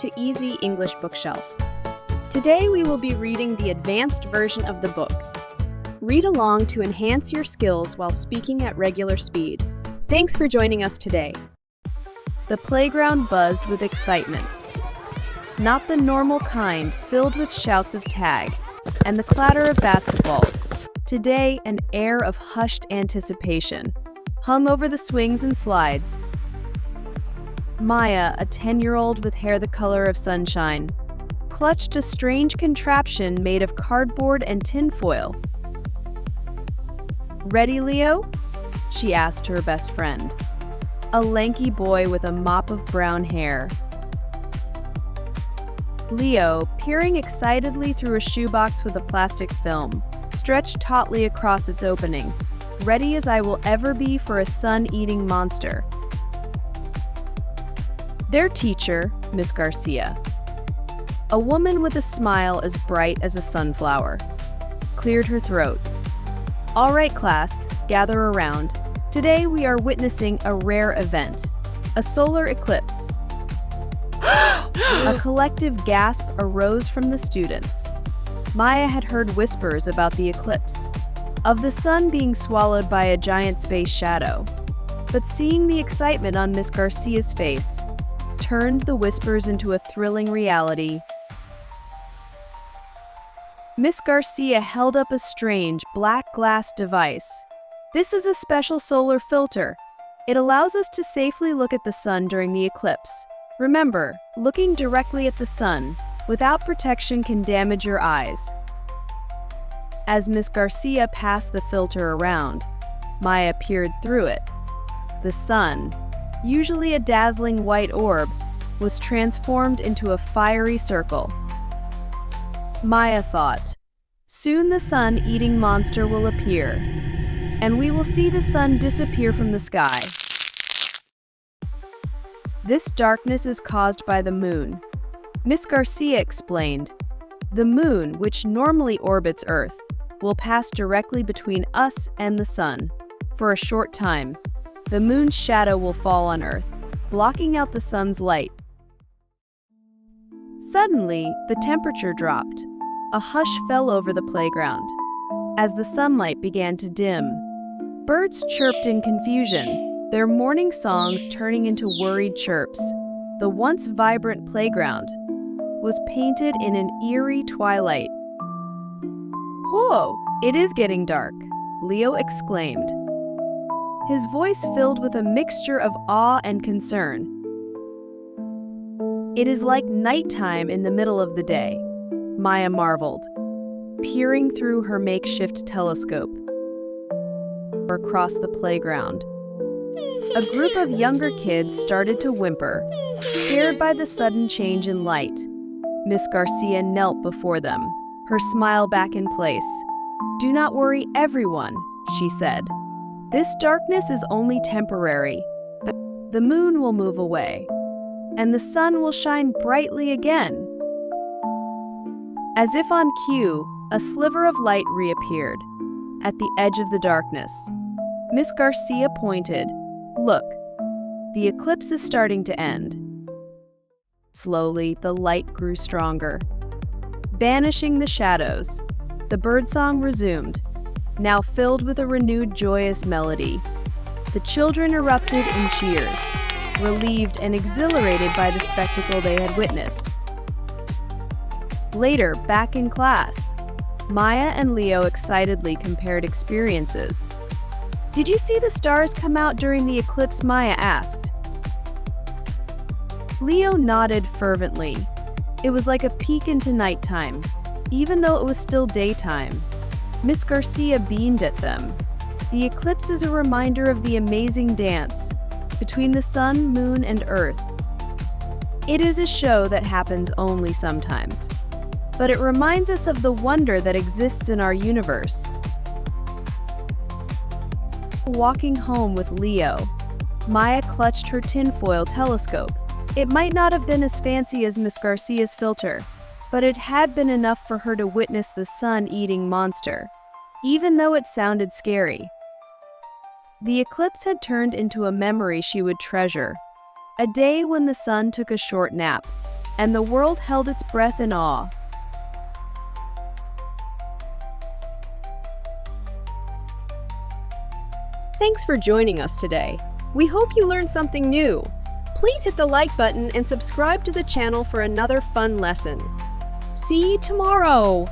to Easy English Bookshelf. Today we will be reading the advanced version of the book. Read along to enhance your skills while speaking at regular speed. Thanks for joining us today. The playground buzzed with excitement. Not the normal kind, filled with shouts of tag and the clatter of basketballs. Today, an air of hushed anticipation hung over the swings and slides. Maya, a 10-year-old with hair the color of sunshine, clutched a strange contraption made of cardboard and tinfoil. "Ready, Leo?" she asked her best friend, a lanky boy with a mop of brown hair. Leo, peering excitedly through a shoebox with a plastic film, stretched tautly across its opening, ready as I will ever be for a sun-eating monster. Their teacher, Miss Garcia, a woman with a smile as bright as a sunflower, cleared her throat. "All right, class, gather around. Today we are witnessing a rare event, a solar eclipse." A collective gasp arose from the students. Maya had heard whispers about the eclipse, of the sun being swallowed by a giant space shadow. But seeing the excitement on Miss Garcia's face turned the whispers into a thrilling reality. Miss Garcia held up a strange black glass device. "This is a special solar filter. It allows us to safely look at the sun during the eclipse. Remember, looking directly at the sun without protection can damage your eyes." As Miss Garcia passed the filter around, Maya peered through it. The sun, usually a dazzling white orb, was transformed into a fiery circle. Maya thought, "Soon the sun-eating monster will appear, and we will see the sun disappear from the sky." "This darkness is caused by the moon," Miss Garcia explained. "The moon, which normally orbits Earth, will pass directly between us and the sun. For a short time, the moon's shadow will fall on Earth, blocking out the sun's light." Suddenly, the temperature dropped. A hush fell over the playground. As the sunlight began to dim, birds chirped in confusion, their morning songs turning into worried chirps. The once vibrant playground was painted in an eerie twilight. "Whoa, it is getting dark," Leo exclaimed, his voice filled with a mixture of awe and concern. "It is like nighttime in the middle of the day," Maya marveled, peering through her makeshift telescope. Across the playground, a group of younger kids started to whimper, scared by the sudden change in light. Miss Garcia knelt before them, her smile back in place. "Do not worry, everyone," she said. "This darkness is only temporary. The moon will move away, and the sun will shine brightly again." As if on cue, a sliver of light reappeared at the edge of the darkness. Miss Garcia pointed. "Look, the eclipse is starting to end." Slowly, the light grew stronger, banishing the shadows. The birdsong resumed, now filled with a renewed joyous melody. The children erupted in cheers, relieved and exhilarated by the spectacle they had witnessed. Later, back in class, Maya and Leo excitedly compared experiences. "Did you see the stars come out during the eclipse?" Maya asked. Leo nodded fervently. It was like a peek into nighttime, even though it was still daytime. Miss Garcia beamed at them. "The eclipse is a reminder of the amazing dance between the sun, moon, and Earth. It is a show that happens only sometimes, but it reminds us of the wonder that exists in our universe." Walking home with Leo, Maya clutched her tinfoil telescope. It might not have been as fancy as Miss Garcia's filter, but it had been enough for her to witness the sun-eating monster, even though it sounded scary. The eclipse had turned into a memory she would treasure, a day when the sun took a short nap, and the world held its breath in awe. Thanks for joining us today. We hope you learned something new. Please hit the like button and subscribe to the channel for another fun lesson. See you tomorrow!